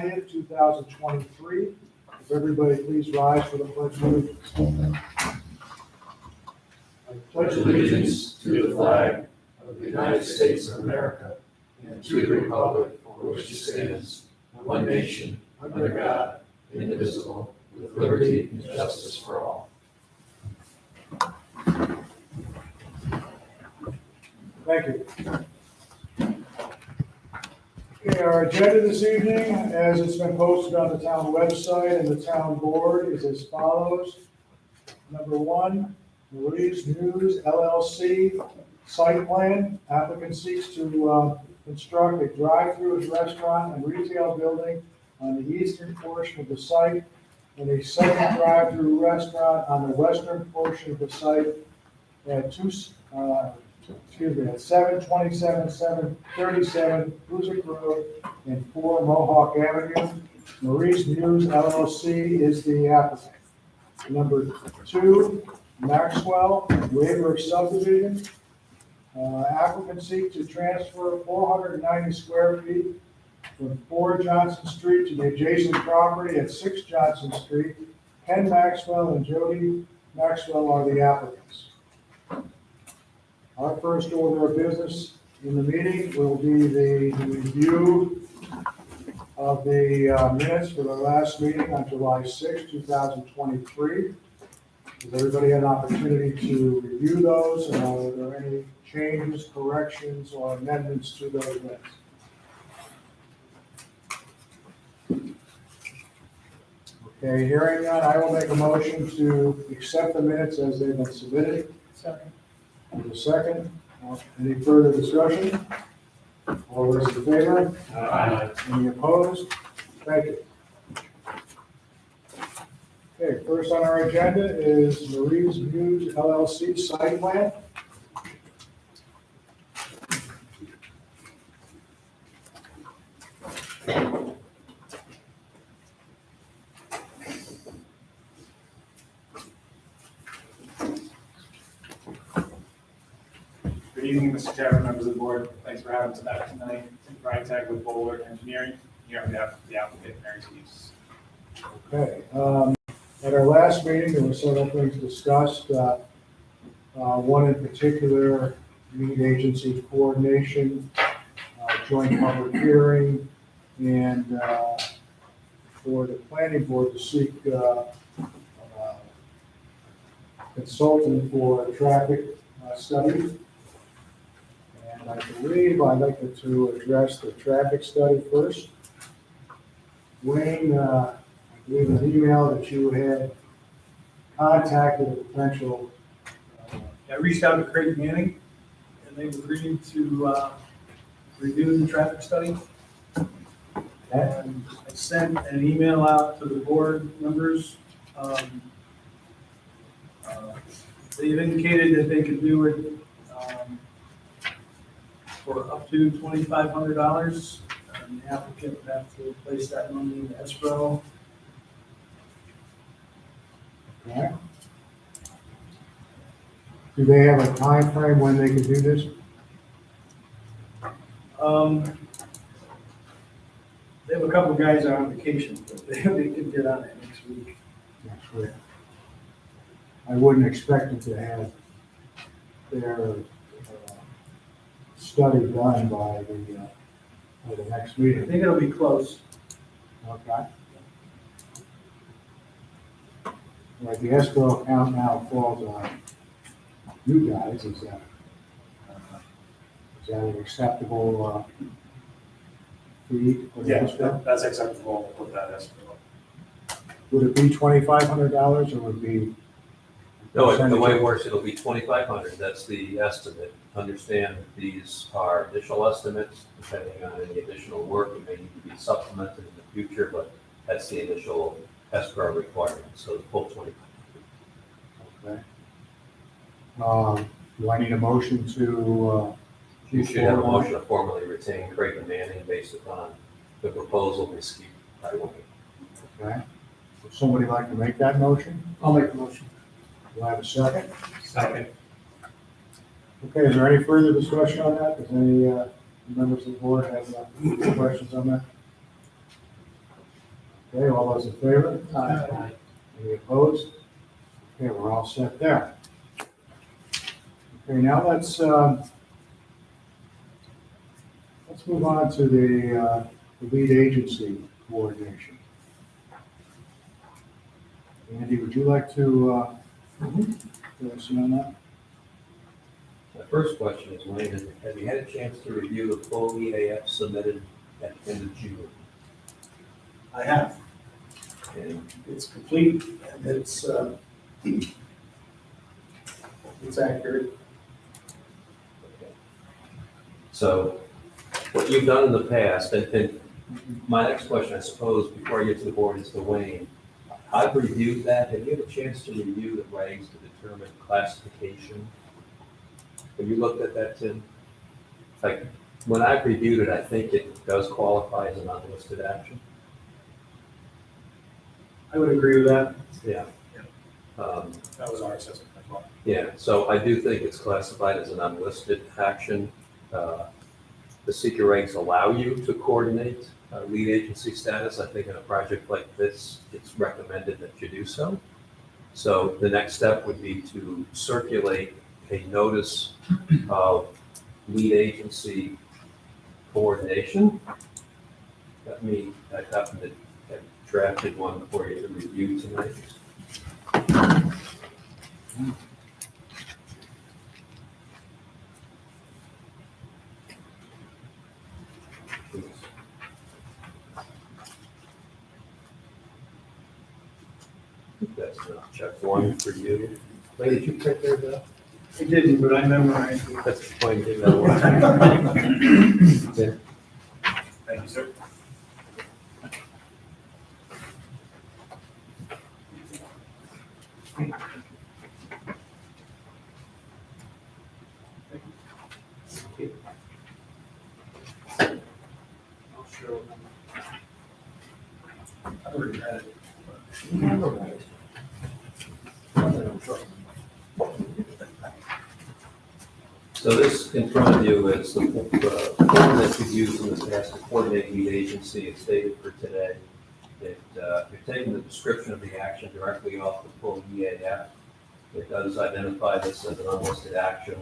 20th, 2023. If everybody please rise for the pledge of allegiance. I Pledge allegiance to the flag of the United States of America and to the republic for which it stands, one nation, under God, indivisible, with liberty and justice for all. Thank you. Okay, our agenda this evening, as it's been posted on the town website and the town board, is as follows. Number 1, Marie's News LLC site plan. Applicant seeks to construct a drive-through restaurant and retail building on the eastern portion of the site and a second drive-through restaurant on the western portion of the site at 727, 737 Hoosick Road and 4 Mohawk Avenue. Marie's News LLC is the applicant. Number 2, Maxwell waiver of subdivision. Applicant seeks to transfer 490 square feet from 4 Johnson Street to the adjacent property at 6 Johnson Street. Ken Maxwell and Jody Maxwell are the applicants. Our first order of business in the meeting will be the review of the minutes for the last meeting on July 6, 2023. Has everybody had an opportunity to review those? And are there any changes, corrections, or amendments to those minutes? Okay, hearing none, I will make a motion to accept the minutes as they've been submitted. Second. There's a second. Any further discussion? All those in favor? Aye. Any opposed? Thank you. Okay, first on our agenda is Marie's News LLC site plan. Good evening, Mr. Chairman, members of the board. Thanks for having us back tonight. Tim Freitag with Boulder Engineering, here on behalf of the applicant, Mary Steves. Okay, at our last meeting, there were several things discussed. One in particular, lead agency coordination, joint public hearing, and for the planning board to seek consultant for a traffic study. And I believe I'd like to address the traffic study first. Wayne, I believe an email that you had contacted a potential. I reached out to Craig Manning, and they agreed to review the traffic study. And I sent an email out to the board members. They've indicated that they could do it for up to $2,500. And the applicant would have to place that money in escrow. Okay. Do they have a time frame when they can do this? They have a couple guys on vacation, but they could get on it next week. Next week. I wouldn't expect them to have their study done by the next I meeting. think it'll be close. Okay. Right, the escrow account now falls on you guys. Is that an acceptable fee for the escrow? That's acceptable with that escrow. Would it be $2,500 or would it be? No, the way it works, it'll be 2,500, that's the estimate. Understand that these are initial estimates, depending on any additional work, it may need to be supplemented in the future, but that's the initial escrow requirement, so the full 2,500. Okay. Do I need a motion to? You should have a motion to formally retain Craig and Manning based upon the proposal received by Wayne. Okay. Would somebody like to make that motion? I'll make the motion. Do I have a second? Second. Okay, is there any further discussion on that? Does any members of the board have questions on that? Okay, all those in favor? Aye. Any opposed? Okay, we're all set there. Okay, now let's move on to the lead agency coordination. Andy, would you like to fill us in on that? My first question is, Wayne, have you had a chance to review the full EAF submitted at the end of June? I have. And It's complete and it's accurate. so what you've done in the past, and my next question, I suppose, before I get to the board, is to Wayne. I've reviewed that. Have you had a chance to review the regs to determine classification? Have you looked at that, Tim? Like, when I've reviewed it, I think it does qualify as an unlisted action. I would agree with that. Yeah. That was our assessment as well. Yeah, so I do think it's classified as an unlisted action. The seeker regs allow you to coordinate lead agency status. I think in a project like this, it's recommended that you do so. So the next step would be to circulate a notice of lead agency coordination. I happened to have drafted one for you to review tonight. I think that's enough. Check one for you. Wait, did you print theirs out? I didn't, but I memorized it. That's the point, didn't I? Yeah. Thank you, sir. I'll show them. I already had it. So this in front of you is the form that you've used in the past to coordinate lead agency. It's dated for today. You're taking the description of the action directly off the full EAF. It does identify this as an unlisted action.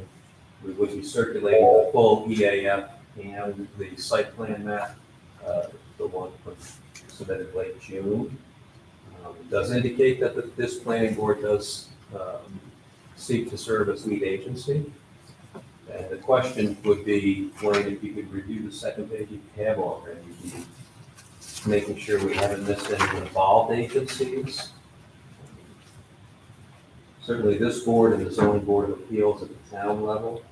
We would be circulating the full EAF and the site plan map, the one submitted late June. It does indicate that this planning board does seek to serve as lead agency. And the question would be, Wayne, if you could review the second page you have already, making sure we haven't missed any involved agencies. Certainly this board and the zoning board of appeals at the town level,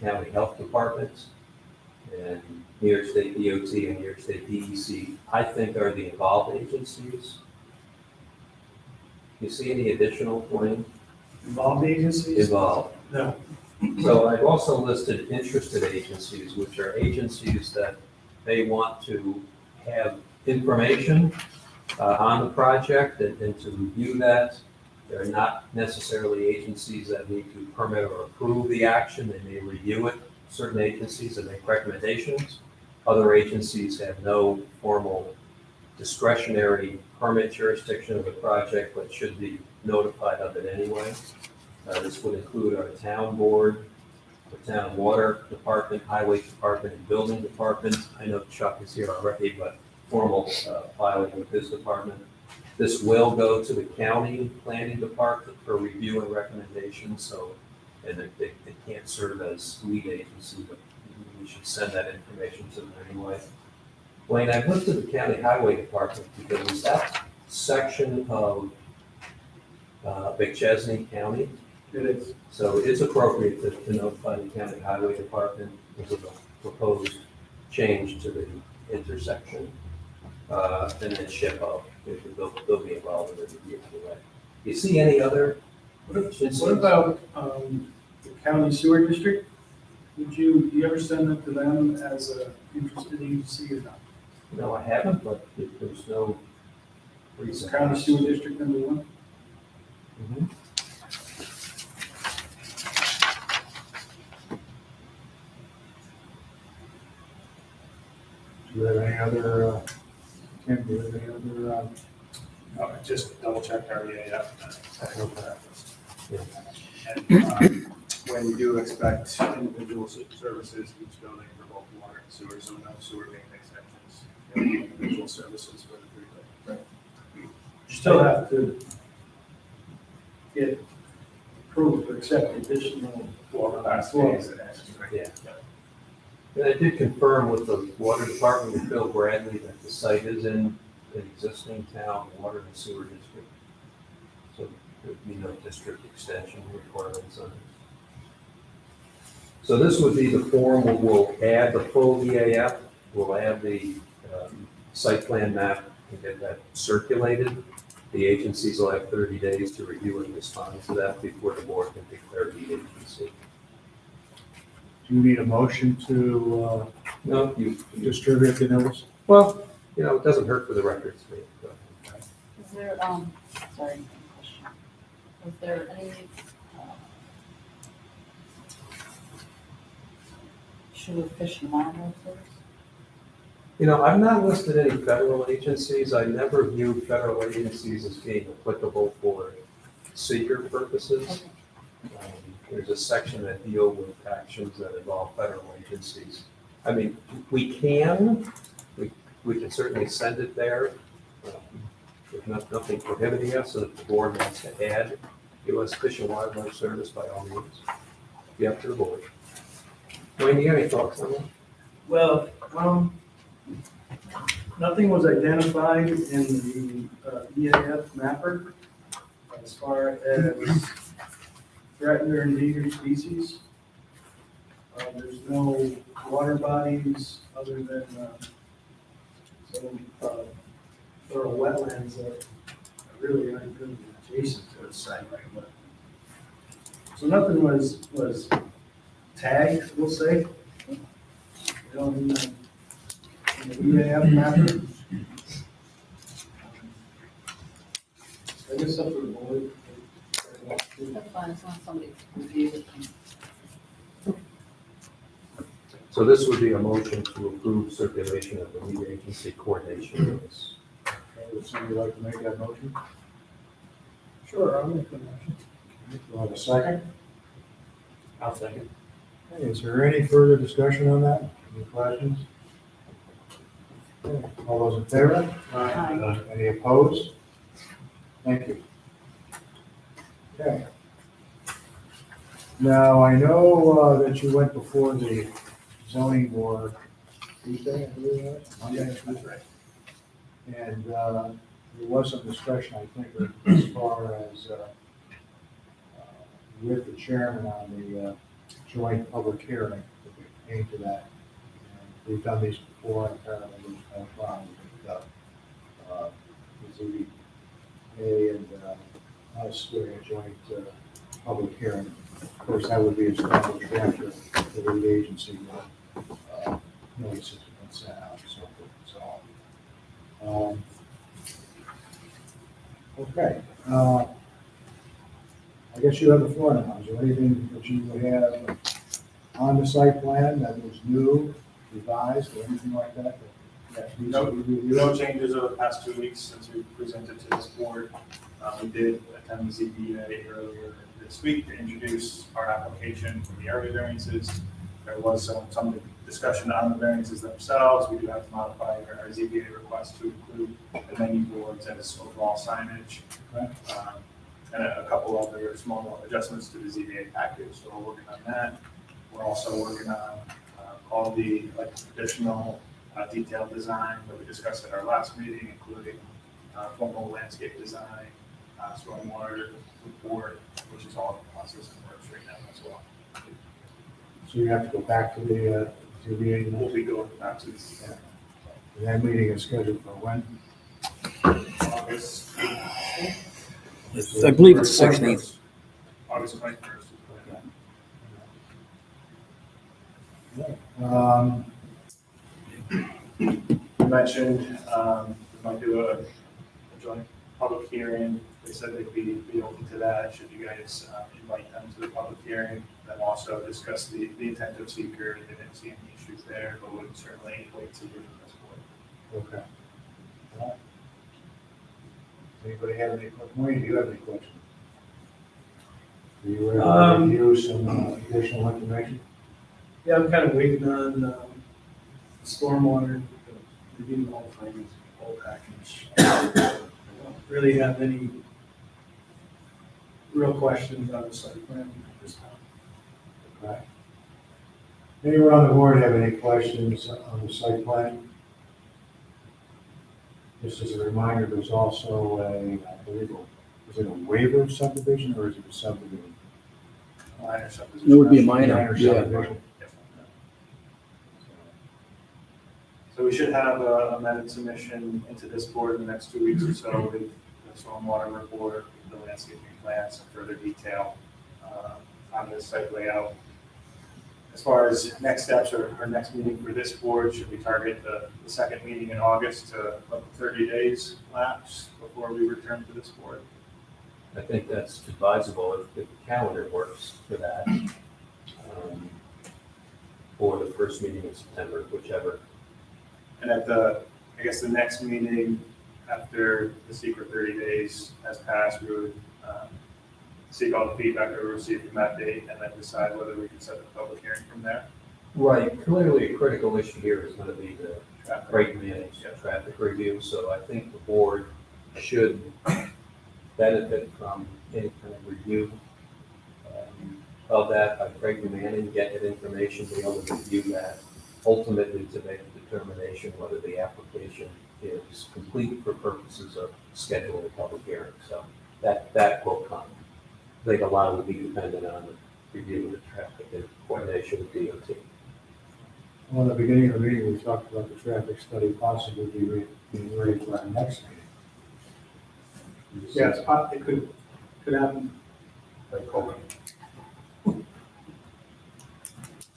county health department, and New York State DOT and New York State DEC, I think are the involved agencies. You see any additional, Wayne? Involved agencies? Involved. No. So I've also listed interested agencies, which are agencies that they want to have information on the project and to review that. They're not necessarily agencies that need to permit or approve the action. They may review it, certain agencies, and make recommendations. Other agencies have no formal discretionary permit jurisdiction of the project, but should be notified of it anyway. This would include our town board, the town water department, highway department, and building department. I know Chuck is here already, but formal filing with his department. This will go to the county planning department for review and recommendation, so, and they can't serve as lead agency, but we should send that information to them anyway. Wayne, I've listed the county highway department because that section of McChesney County. It is. So it's appropriate to notify the county highway department because of the proposed change to the intersection. And then SHPO, they'll be involved in the review anyway. Do you see any other? What about the county sewer district? Do you ever send that to them as an interested agency or not? No, I haven't, but there's no Is reason. county sewer district number one? Mhm. Do you have any other Tim, do you have any other, Just double check our EAF. And when we do expect individual services, each building for both water and sewer, so no sewer main extensions, individual services for the three buildings. You still have to get approved to accept additional. Floor capacities and access. Yeah. And I did confirm with the water department with Bill Bradley that the site is in an existing town water and sewer district. So there'd be no district extension requirements on it. So this would be the form where we'll add the full EAF, we'll add the site plan map and get that circulated. The agencies will have 30 days to review and respond to that before the board can declare the agency. do you need a motion to No, you, distribute the notice? well, you know, it doesn't hurt for the records. Is there, sorry, question. Was there any, should we fish and wildlife service? You know, I've not listed any federal agencies. I never view federal agencies as being applicable for seeker purposes. Okay. There's a section that deal with actions that involve federal agencies. I mean, we can certainly send it there. There's nothing prohibiting us, so if the board wants to add U.S. Fish and Wildlife Service, by all means, be up to the board. Wayne, you got any thoughts on that? Well, nothing was identified in the EAF mapper as far as threatened or endangered species. There's no water bodies other than some thorough wetlands that really aren't going to be adjacent to the site. But- So nothing was tagged, we'll say. You know, in the EAF mapper. I guess up to the board. That's fine, as long as somebody reviews it. So this would be a motion to approve circulation of the lead agency coordination notice. Okay, would somebody like to make that motion? Sure, I'll make the motion. Do you have a second? I'll second. Okay, is there any further discussion on that? Any questions? Okay, all those in favor? Aye. Any opposed? Thank you. Okay. Now, I know that you went before the zoning board Tuesday, I believe it was? Monday? That's right. And there was some discussion, I think, as far as with the chairman on the joint public hearing, if we came to that. And we've done these before, and apparently there's no problem with the ZBA and us doing a joint public hearing. Of course, that would be established after the lead agency notices have been sent out, so forth and so on. Okay, I guess you have the floor now. Is there anything that you have on the site plan that was new, revised, or anything like that? No changes over the past 2 weeks since we presented to this board. We did attend the ZBA earlier this week to introduce our application for the area variances. There was some discussion on the variances themselves. We do have to modify our ZBA request to include the menu boards as overall signage. Okay. And a couple other small adjustments to the ZBA package, so we're working on that. We're also working on all the additional detailed design that we discussed at our last meeting, including formal landscape design, stormwater report, which is all in the process and works right now as well. So you have to go back to the ZBA. We'll be going back to this That meeting is scheduled for when? August. I believe it's 16th. August 21st. You mentioned, we might do a joint public hearing. They said they'd be open to that, should you guys invite them to the public hearing. Then also discuss the intent of seeker. They didn't see any issues there, but would certainly wait to hear from this board. Okay. Anybody have any, Wayne, do you have any questions? Do you have Um, review some additional information? Yeah, I'm kind of waiting on stormwater, reviewing all things, whole package. I don't really have any real questions on the site plan at this time. Okay. Anyone on the board have any questions on the site plan? Just as a reminder, there's also I believe, is it a waiver of subdivision or is it a subdivision? Minor subdivision. It would be a minor, yeah. subdivision. So we should have a amended submission into this board in the next 2 weeks or so with the stormwater report, the landscaping plans, and further detail on the site layout. As far as next steps or our next meeting for this board, should we target the second meeting in August to let the 30 days lapse before we return to this board? I think that's advisable if the calendar works for that. Or the first meeting in September, whichever. And at I guess the next meeting after the secret 30 days has passed, we would seek all the feedback that we received from that date and then decide whether we can set the public hearing from there. Right, clearly a critical issue here is going to be the rate managed traffic review, so I think the board should benefit from any kind of review of that by Craig Manning, get that information, be able to review that, ultimately to make a determination whether the application is complete for purposes of scheduling a public hearing. So that will come. I think a lot will be dependent on the review of the traffic and coordination with DOT. Well, at the beginning of the meeting, we talked about the traffic study possibly being ready for our next meeting. Yeah, it could happen.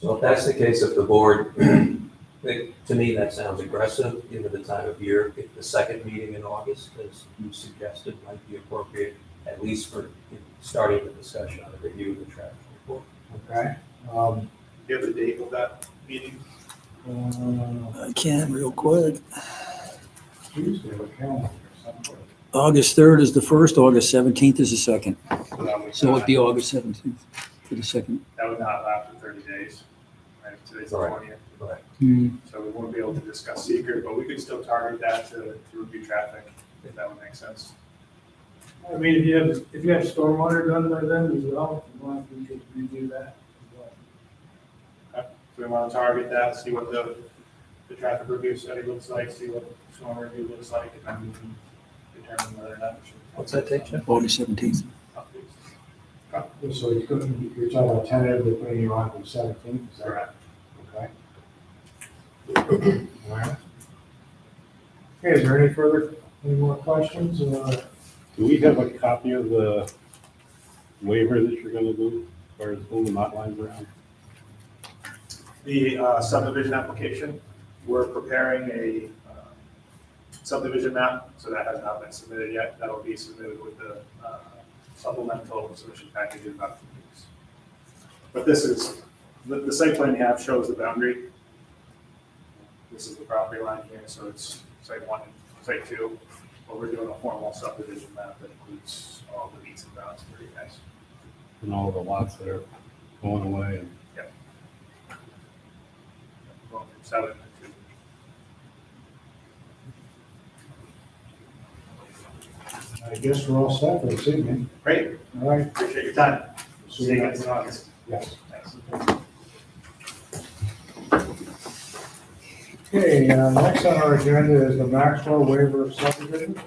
So if that's the case, if the board, to me, that sounds aggressive, given the time of year. If the second meeting in August, as you suggested, might be appropriate, at least for starting the discussion on the review of the traffic report. Okay. Do you have the date of that meeting? I can real quick. Tuesday, a calendar somewhere. August 3rd is the first, August 17th is the second. That So it'd be August 17th for the second. That would not last for 30 days. Right, today's the Right. 20th. Correct. So we won't be able to discuss secret, but we could still target that to review traffic, if that would make sense. I mean, if you have stormwater done by then as well, if you want, we could redo that as well. So we want to target that, see what the traffic review study looks like, see what storm review looks like, and then we can determine whether or not we should. What's that take, Jeff? August 17th. So you're talking about tentatively putting you on for the 17th, is that right? Correct. Okay. All right. Okay, is there any more questions? Do we have a copy of the waiver that you're gonna do, as far as moving lot lines around? The subdivision application, we're preparing a subdivision map, so that has not been submitted yet. That'll be submitted with the supplemental submission package in about 2 weeks. But this is, the site plan you have shows the boundary. This is the property line here, so it's site 1 and site 2. But we're doing a formal subdivision map that includes all the meets and bounds for you guys. And all the lots that are going away and Going from 7 to 2. I guess we're all set for this evening. Great, All right. appreciate your time. See you guys in August. Yes. Thanks. Okay, next on our agenda is the Maxwell waiver of subdivision.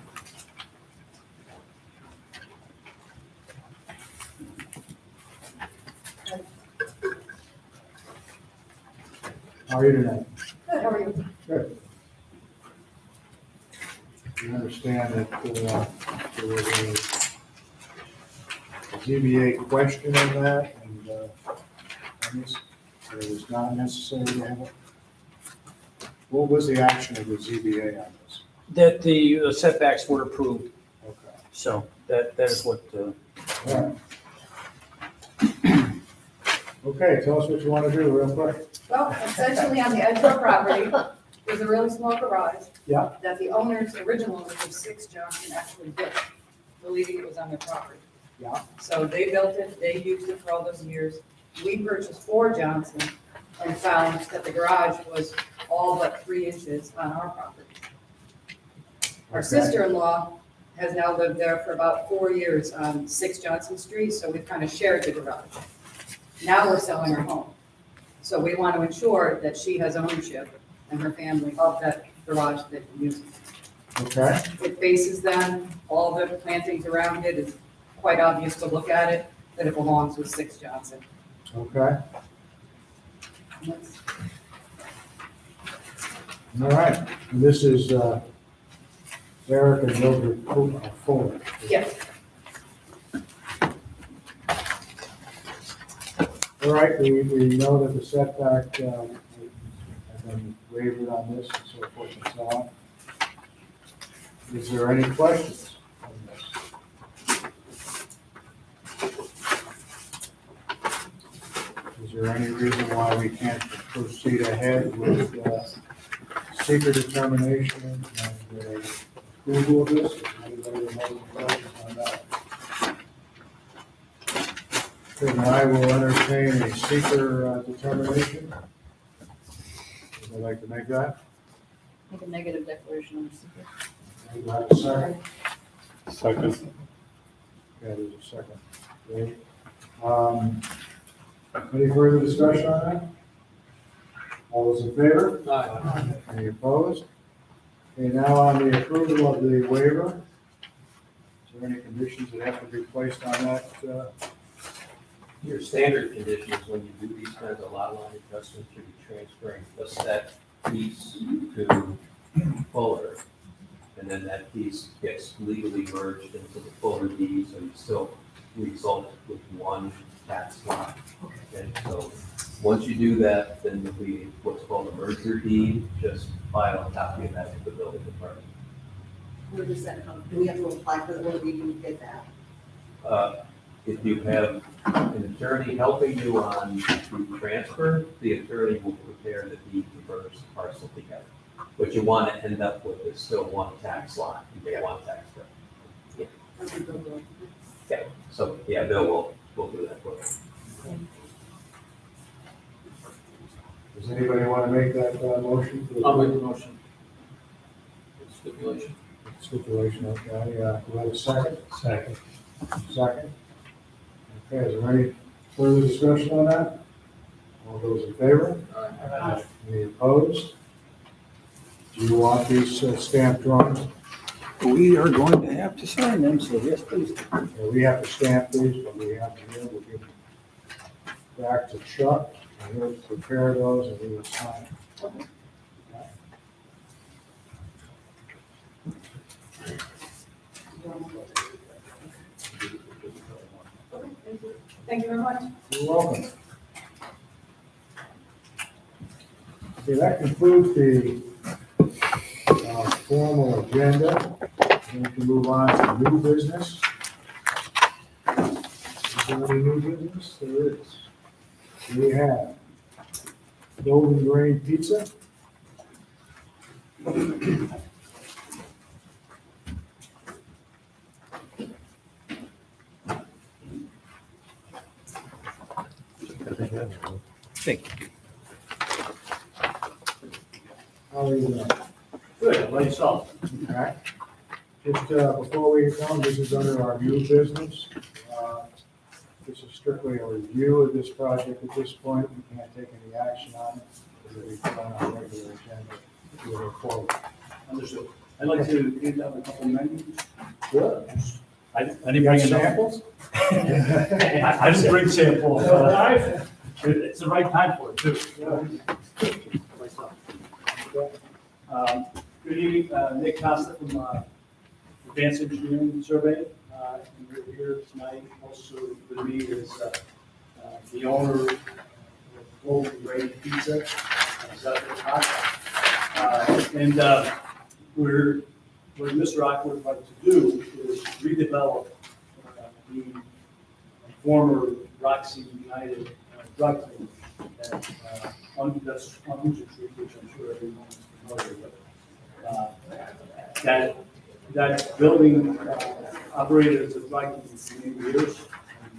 How are you tonight? Good, how are you? Good. You understand that there was a ZBA question on that, and on this, it was not necessary to have it. What was the action of the ZBA on this? That the setbacks were approved, Okay. so that is what, All right. Okay, tell us what you want to do real quick. Well, essentially on the edge of our property, There's a really small garage. Yeah. That the owners, original owners of 6 Johnson actually built, believing it was on their property. Yeah. So they built it, they used it for all those years. We purchased 4 Johnson and found that the garage was all but 3 inches on our property. Our Okay. sister-in-law has now lived there for about 4 years on 6 Johnson Street, so we've kind of shared the garage. Now we're selling her home. So we want to ensure that she has ownership and her family of that garage that they're using. Okay, It faces them, all the plantings around it, it's quite obvious to look at it, that it belongs with 6 Johnson. okay, And that's- all right. And this is Eric and Mildred Fuller. Yes, All right, we know that the setback have been waived on this and so forth and so on. Is there any questions on this? Is there any reason why we can't proceed ahead with seeker determination and approval of this? Is anybody have any questions on that? Then I will entertain a seeker determination. Would you like to make that? make a negative declaration on the secret. Would you like a second? Second. Yeah, there's a second. Okay. Any further discussion on that? All those in favor? Any opposed? Okay, now on the approval of the waiver, is there any conditions that have to be placed on that? Your standard conditions when you do these kinds of lot line adjustments, you'll be transferring just that piece to Fuller. And then that piece gets legally merged into the Fuller deed, so you still result with one tax lot. Okay, so once you do that, then there'll be what's called a merger deed, just file a copy of that with the building department. Where does that come? Do we have to apply for the will be to get that? If you have an attorney helping you on the transfer, the attorney will prepare the deed to merge the parcel together. What you want to end up with is still one tax lot, you get one tax bill. Yeah, so, yeah, Bill will do that for you. Does anybody want to make that motion? I'll make the motion. Stipulation. Stipulation, okay, do I have a second? Second. Second. Okay, is there any further discussion on that? All those in favor? Any opposed? Do you want these stamped drawings? We are going to have to sign them, so yes, please. Yeah, we have to stamp these, but we have to, we'll give them back to Chuck, and he'll prepare those and we will sign. Thank you very much. You're welcome. Okay, that concludes the formal agenda. We can move on to new business. Is there any new business? There is. We have Golden Grain Pizza. Thank you. How are you doing? Good, how yourself? All right. Just before we go, this is under our new business. This is strictly a review of this project at this point. We can't take any action on it. It'll be put on our regular agenda moving forward. Understood. I'd like to hand out a couple menus. Good. I didn't You got bring enough. samples? I didn't bring samples. It's the right time for it, too. Good evening, Nick Costa from Advanced Engineering Survey. And we're here tonight. Also with me is the owner of Golden Grain Pizza, Zephyr Hot. And what Mr. Rockwood would like to do is redevelop the former Roxy United drug clinic that's on Hoosier Street, which I'm sure everyone is familiar with. That building operated as a dry cleaning for many years.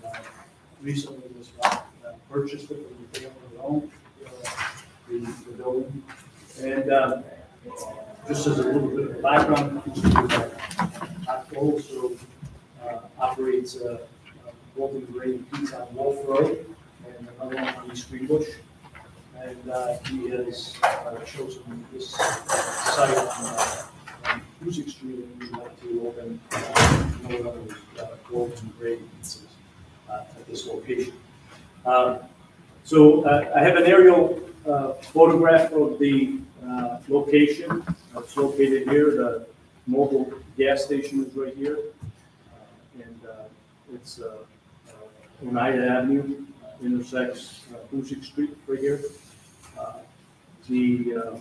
And recently was purchased it from the family owned the building. And just as a little bit of background, Hot also operates Golden Gravy Pizza on Wolf Road and another one on East Greenbush. And he has chosen this site on Music Street, and we'd like to open another Golden Gravy Pizzas at this location. So I have an aerial photograph of the location. It's located here. The mobile gas station is right here. And it's Oneida Avenue, intersects Hoosick Street right here. The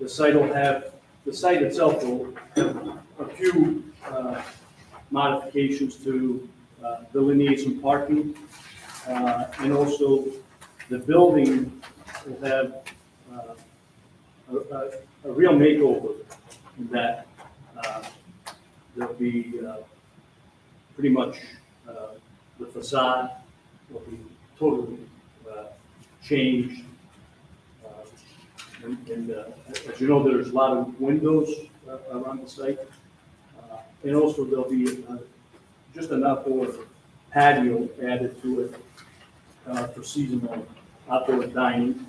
site will have, the site itself will have a few modifications to delineate some parking. And also the building will have a real makeover in that there'll be pretty much the facade will be totally changed. And as you know, there's a lot of windows around the site. And also there'll be just an outdoor patio added to it for seasonal outdoor dining.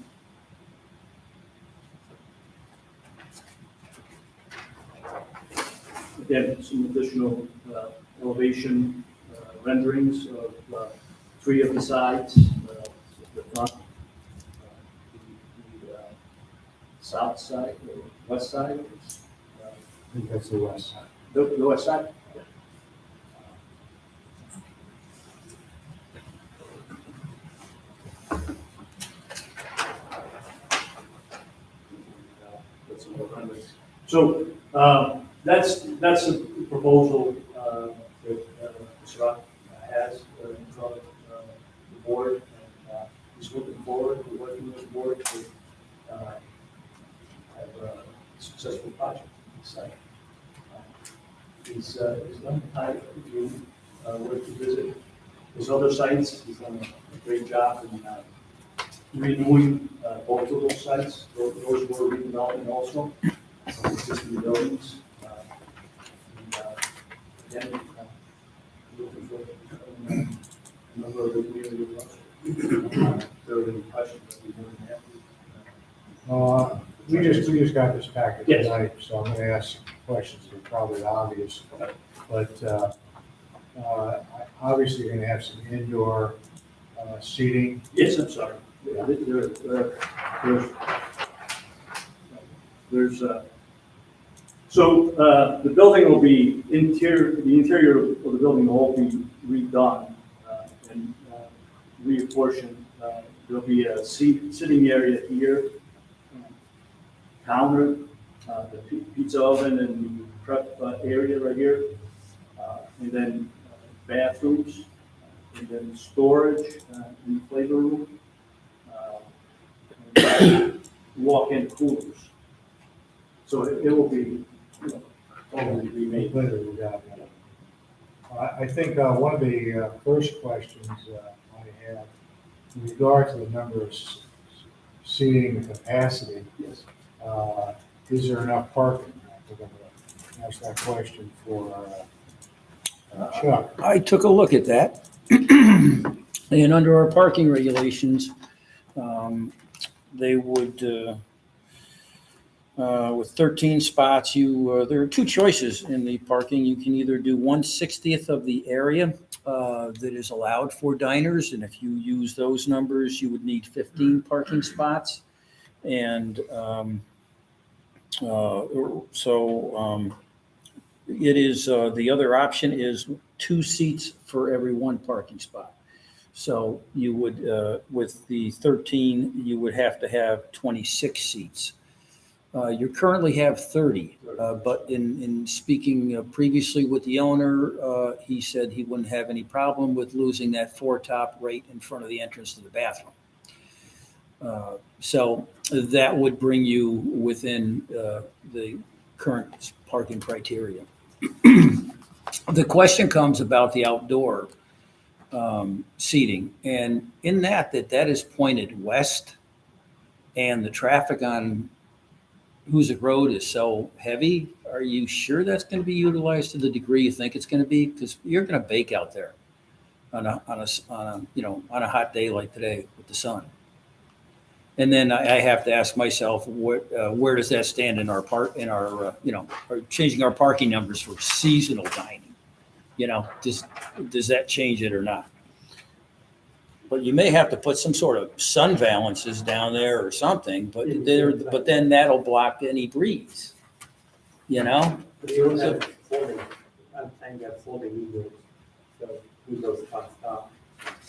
Again, some additional elevation renderings of 3 of the sides, the front, the south side, or west side. I think that's the west side. The west side? Yeah. So that's the proposal that Mr. Rock has in front of the board. And he's looking forward to working with the board to have a successful project on the site. He's done, if you were to visit his other sites, he's done a great job in renewing both of those sites. Those were redevelopment also, existing buildings. Again, looking for a number of the community also. If there are any questions that we wouldn't have. We just got this package Yes. tonight, so I'm gonna ask some questions that are probably obvious. But obviously you're gonna have some indoor seating. Yes, I'm sorry. So the building will be the interior of the building will all be redone and reapportioned. There'll be a sitting area here, counter, the pizza oven and the prep area right here, and then bathrooms, and then storage in the flavor room, walk-in coolers. So it will be, totally remade. Literally, yeah. I think one of the first questions I have, in regard to the number of seating and capacity, Yes. is there enough parking? We're going to ask that question for Chuck. I took a look at that. And under our parking regulations, they would, with 13 spots, there are 2 choices in the parking. You can either do 1/60th of the area that is allowed for diners, and if you use those numbers, you would need 15 parking spots. And it is, the other option is 2 seats for every 1 parking spot. So you would, with the 13, you would have to have 26 seats. You currently have 30, but in speaking previously with the owner, he said he wouldn't have any problem with losing that 4-top right in front of the entrance to the bathroom. So that would bring you within the current parking criteria. The question comes about the outdoor seating, and in that is pointed west, and the traffic on Hoosick Road is so heavy. Are you sure that's going to be utilized to the degree you think it's going to be? Because you're going to bake out there on a hot day like today with the sun. And then I have to ask myself, where does that stand in our changing our parking numbers for seasonal dining? Does that change it or not? But you may have to put some sort of sun valances down there or something, but then that'll block any breeze, But you also have folding, I'm saying that folding windows, so windows can't stop.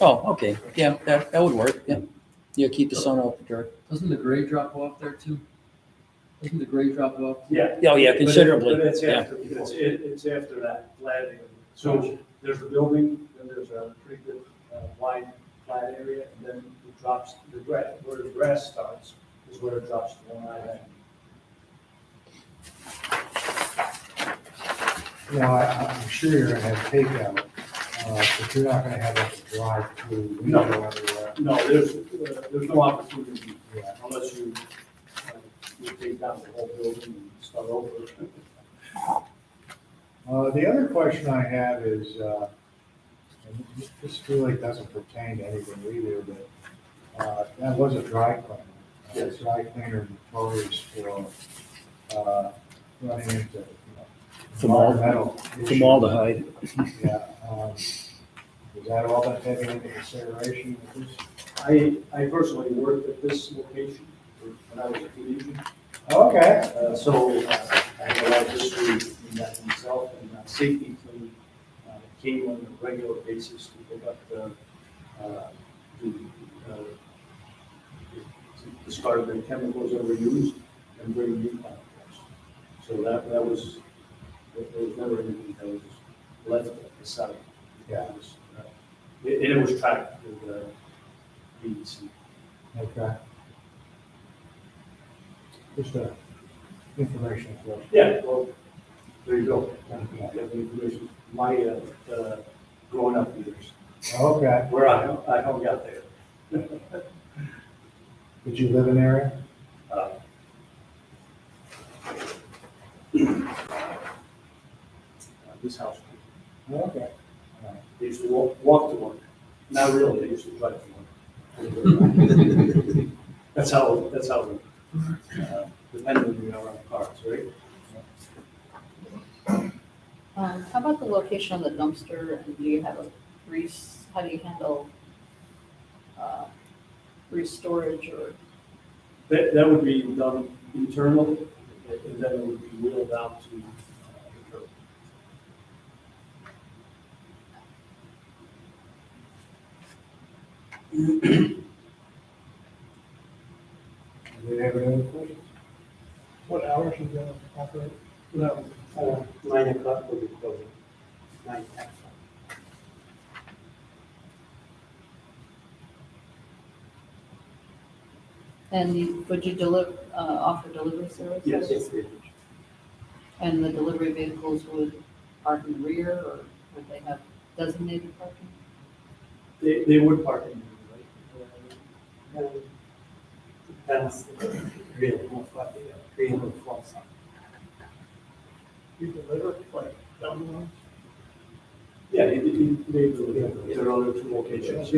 Oh, okay, yeah, that would work, yeah. Yeah, keep the sun off the door. Doesn't the grade drop off there too? Doesn't the grade drop off? Yeah. Oh, yeah, considerably, But it's yeah. after, it's after that flat area. So there's a building, then there's a pretty good wide flat area, and then it drops, where the grass starts is where it drops to one island. I'm sure you're gonna have takeout, but you're not gonna have a drive-through window everywhere. No, there's no opportunity unless you take down the whole building and start over. The other question I have is, and this really doesn't pertain to anything we do, but that was a dry cleaner. Yes. Dry cleaner notorious for running into, Formaldehyde. environmental issues. Formaldehyde. Yeah. Is that all been taken into consideration with this? I personally worked at this location when I was a teenager. Okay. So I have a lot of history in that myself, and Safety Clean came on a regular basis to pick up the discard of the chemicals that were used and bring new chemicals. So that was, there was never anything that was left at the site. Yeah. It was tracked with DEC. Okay. Just a information for us. Yeah, well, there you go. You have the information. My growing up years, Okay. where I hung out there. Did you live in the area? This house. Okay. They used to walk to work. Not really, they used to drive to work. That's how dependent we are on cars, right? How about the location of the dumpster, and do you have how do you handle storage or? That would be done internal, and then it would be wheeled out to the curb. Do they have any other questions? What hours are you gonna operate? No, 9 o'clock will be closing. 9, 10. And would you offer delivery service? Yes. And the delivery vehicles would park in the rear, or would they have designated parking? They would park in there, right? Depends, really, what they are, 3 or 4. You deliver, like, down the line? Yeah, they deliver. There are other 2 locations.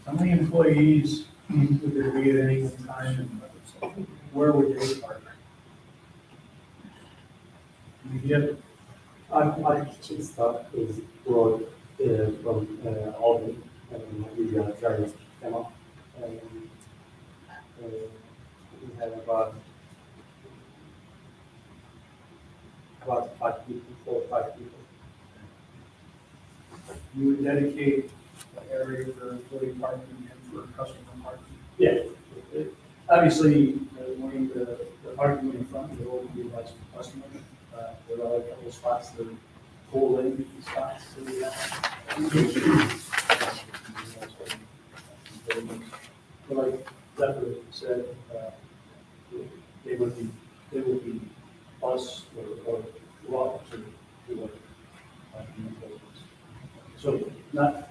How many employees would there be at any one time, and where would they park? You get Our kitchen staff is brought from Albany, and we drivers pick them up. We have about 5 people, 4 or 5 people. you would dedicate the area for employee parking and for customer parking? Yeah. Obviously, when the parking in front will always be less for customers. There are a couple of spots that are pull-in spots that we have. like Zephyr said, they would be bus or walk to work. So not,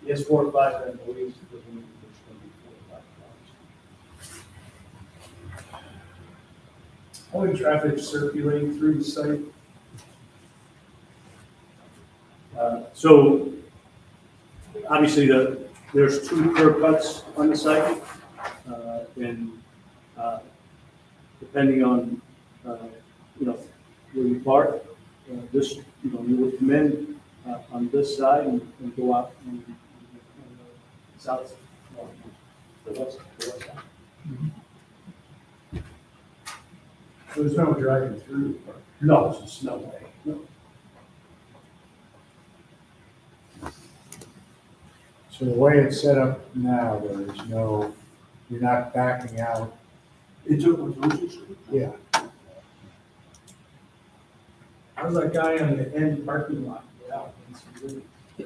yes, 4 or 5 employees, it doesn't mean there's going to be 4 or 5 cars. How would traffic circulate through the site? So obviously there's 2 curb cuts on the site. And depending on, where you park, this, you would come in on this side and go out on the south, the west side. So there's no driving through the park? No, it's no way. No. So the way it's set up now, there is no, you're not backing out. Into Hoosier Street? Yeah. How's that guy on the end parking lot?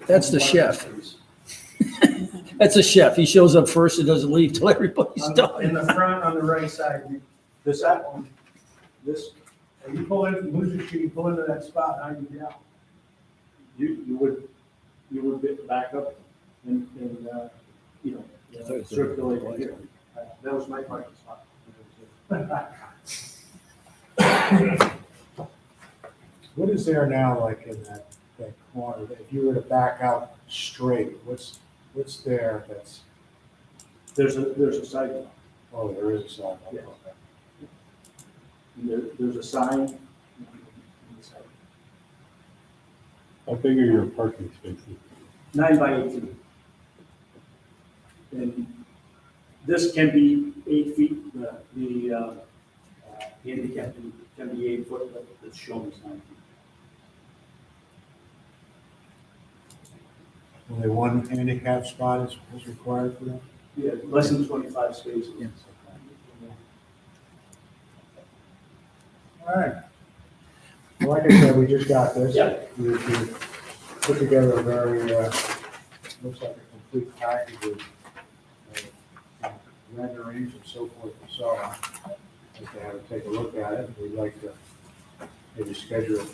That's the chef. That's a chef. He shows up first and doesn't leave till everybody's In done. the front, on the right side, This one? This, you pull in from Hoosier Street, you pull into that spot, how you get out? you would back up and circulate here. That was my parking spot. What is there now, like in that corner, if you were to back out straight, what's there that's, There's a sidewalk. oh, there is a sidewalk. Yes. Okay. And there's a sign. on the side. How big are your parking spaces? 9 by 18. And this can be 8 feet, the handicap can be 8 foot, but it's shown as 9 feet. Only one handicap spot is required for that? Yeah, less than 25 spaces. Yeah. All right. Well, like I said, we just got this. Yeah. We put together a very, looks like a complete package of renderings and so forth and so on. If they have to take a look at it, we'd like to maybe schedule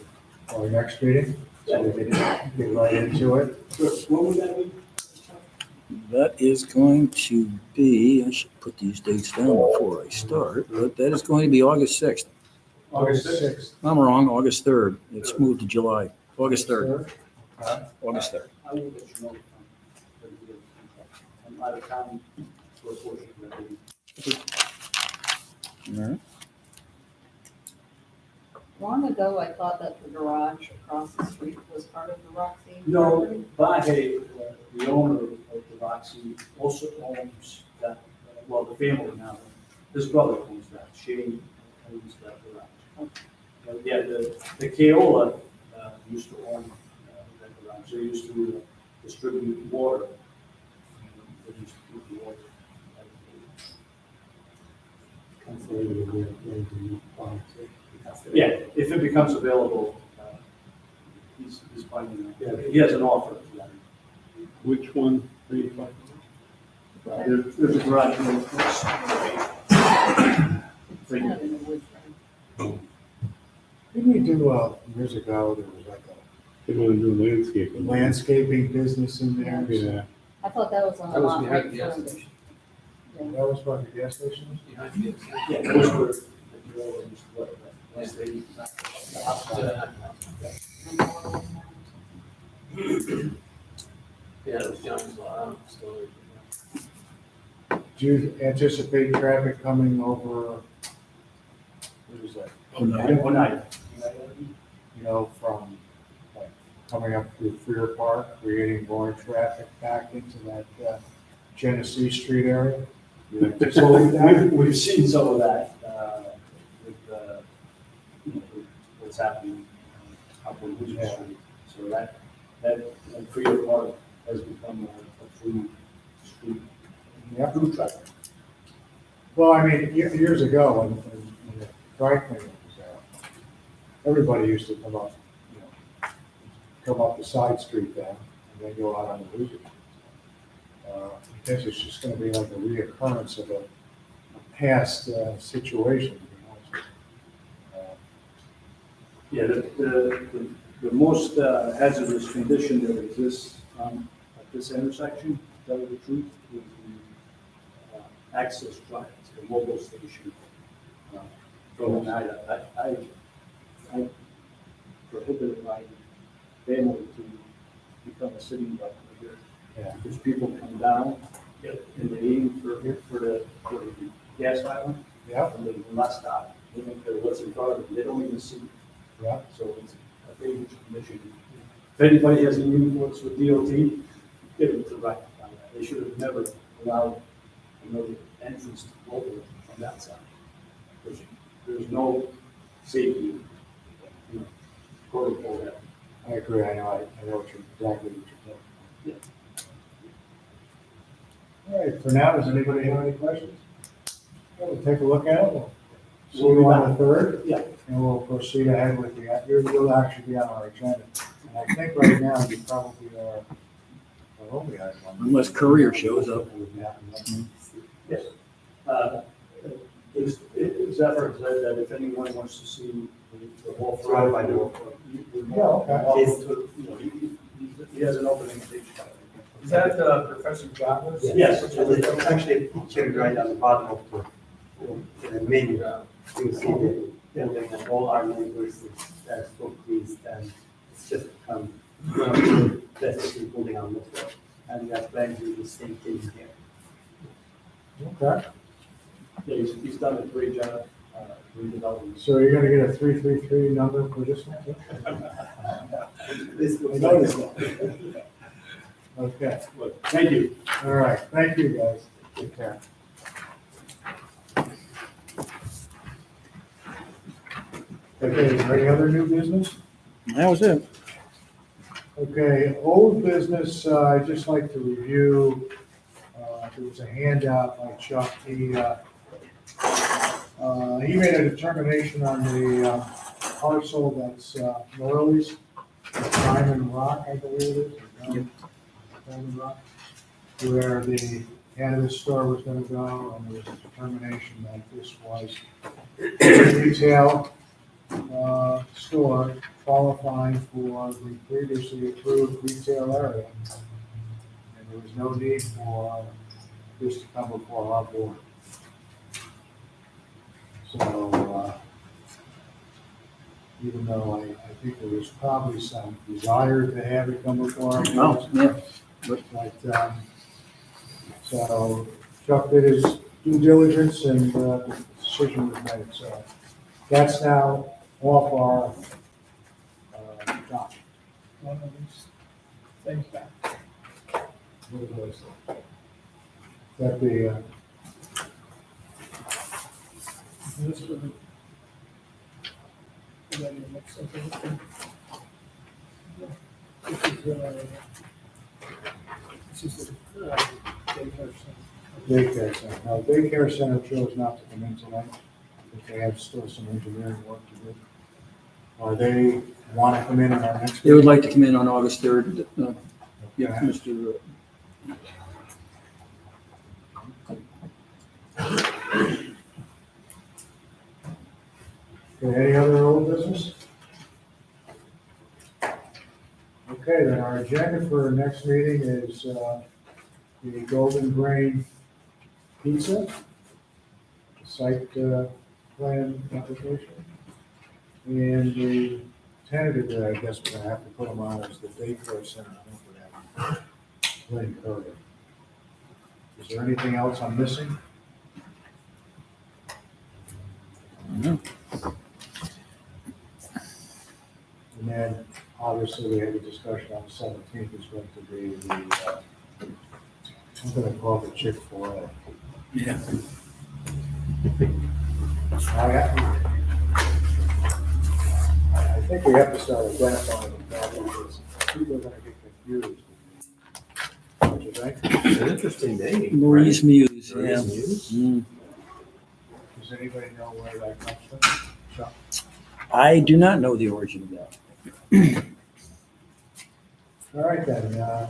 our next meeting, so we can get right into it. So what would that be? That is going to be, I should put these dates down before I start, but that is going to be August 6th. August 6th. I'm wrong, August 3rd. It's moved to July. August 3rd. Okay. August 3rd. I will let you know. I'm out of town for a portion of that meeting. All right. Long ago, I thought that the garage across the street was part of the Roxy. No, property. Bahe, the owner of the Roxy, also owns that, well, the family now, his brother owns that, Shane owns that garage. Yeah, the Keola used to own that garage, they used to distribute water. They used to keep the water. Yeah, if it becomes available, he's finding it. He has an offer for that. Which one are you talking about? There's a garage. It's kind of in the woods, right? Didn't we do, years ago, there was like They want to do a landscaping. landscaping business in there? Yeah, I thought that was on the That was lot behind right the gas further. station. Yeah. That was by the gas station? Behind you. Yeah, those were the Keola used to live there. Once they- Yeah, it was John's law. Still. Do you anticipate traffic coming over, what is that? Oneida. You know, from, like, coming up through Freer Park, creating more traffic back into that Genesee Street area? You anticipate that? We've seen some of that, with, with what's happening up on Hoosier Yeah. Street. So that Freer Park has become a through street, Yep. through traffic. Well, I mean, years ago, when the dry cleaner was out, everybody used to come up, come up the side street then, and then go out on the Hoosier. Because it's just gonna be like a reoccurrence of a past situation, to be honest with you. Yeah, the most hazardous condition that exists at this intersection, to tell you the truth, is the access drive to the mobile station. From night, I prohibited my family to become a city bike here. Yeah. Because people come down and they aim for the gas island. Yeah. And they will not stop. They don't care what's in front of them. They don't even see. Yeah. So it's a dangerous condition. If anybody has any influence with DOT, get them to rectify that. They should have never allowed another entrance to mobile from that side. There's no safety, protocol there. I agree, I know what you're, exactly what you're talking about. All right, for now, does anybody have any questions? We'll take a look at it, we'll see you on the third. Yeah. And we'll proceed ahead with you'll actually be on our agenda. And I think right now, you probably are, well, we have one. Unless Courier shows up. Yes. Zephyr said that if anyone wants to see the whole front, I do. Yeah, okay. He has an opening page. Is that Professor John's? Yes. It's actually a picture right on the bottom of the menu. You see the building and all our neighbors, that's so pleased, and it's just become one of the best building on the floor. And we are planning to do the same thing here. Okay, Yeah, he's done a great job redeveloping. so you're gonna get a 333 number for this one? too? This I looks noticed like that. Okay, Thank you. all right, thank you, guys. Take care. Okay, is there any other new business? That was it. Okay, old business, I'd just like to review, there was a handout by Chuck. He made a determination on the parcel that's Morley's, Diamond Rock, I believe it is. or Diamond Rock, where the cannabis store was gonna go, and there was a determination that this was a retail store qualifying for the previously approved retail area. And there was no need for this to come before our board. So, even though I think there was probably some desire to have it come before our board. yeah. But, so Chuck did his due diligence and the decision was made, so that's now off our docket. One of these things back. What was that? The, This would be. And then the next thing. This is the daycare center. daycare center. Now, daycare center chose not to come in tonight, but they have still some engineering work to do. Or they want to come in on our next. They would like to come in on August 3rd. Yeah, Okay. Mr. Okay, any other old business? Okay, then our agenda for our next meeting is the Golden Grain Pizza site plan application. And the tentative, I guess we're gonna have to put them on as the daycare center. I think we're gonna have Lynn Curry. Is there anything else I'm missing? And then, obviously, we had a discussion on the 17th is going to be the, I'm gonna call it Chick-fil-A. Yeah. I think we have to start identifying the problems, people are gonna get confused. Don't you think? It's an interesting name. Marie's Muse, yeah. Marie's Muse? Mm. Does anybody know where that comes from? Chuck? I do not know the origin of that. All right then, I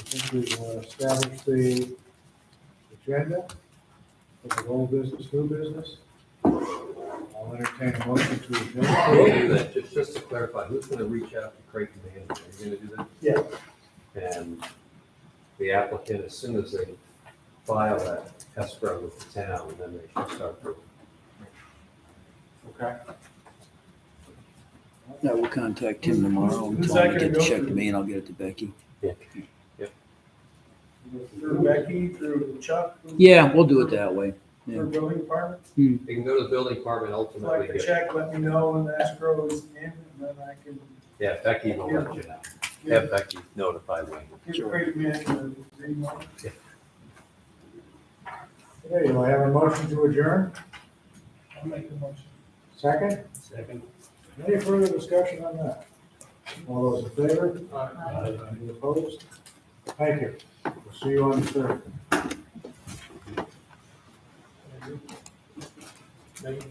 think we've established the agenda for the old business, new business. I'll entertain a motion to We'll adjourn. do that, just to clarify, who's gonna reach out to Creighton Management? Are you gonna do that? Yeah. And the applicant, as soon as they file that escrow with the town, then they should start. Okay. I will contact him tomorrow and Who's tell him that to get gonna the go check to through? me and I'll get it to Becky. Through Becky, through Chuck? Yeah, we'll do it that way. Through building department? You can go to the building department, ultimately Like the get, check, let me know when the escrow is in, and then I can yeah, Becky will let you know. Have Becky notify me. give Creighton Management a green light. Okay, do I have a motion to adjourn? I'll make the motion. Second? Second. Any further discussion on that? All those in favor? Any opposed? Thank you. We'll see you on the third. Maybe.